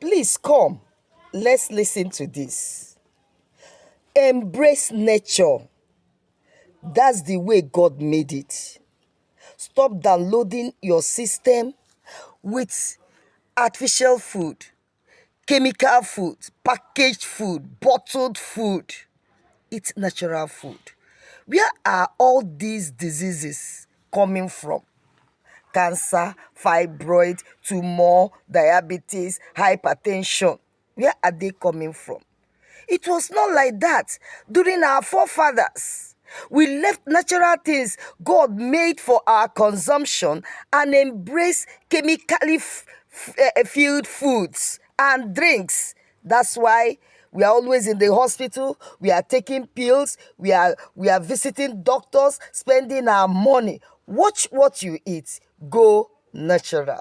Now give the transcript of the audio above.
Please come. Let's listen to this. Embrace nature. That's the way God made it. Stop downloading your system with artificial food, chemical food, packaged food, bottled food. Eat natural food. Where are all these diseases coming from? Cancer, fibroid, tumor, diabetes, hypertension. Where are they coming from? It was not like that during our forefathers. We left natural things God made for our consumption and embraced chemically filled foods and drinks. That's why we are always in the hospital. We are taking pills. We are visiting doctors, spending our money. Watch what you eat. Go natural.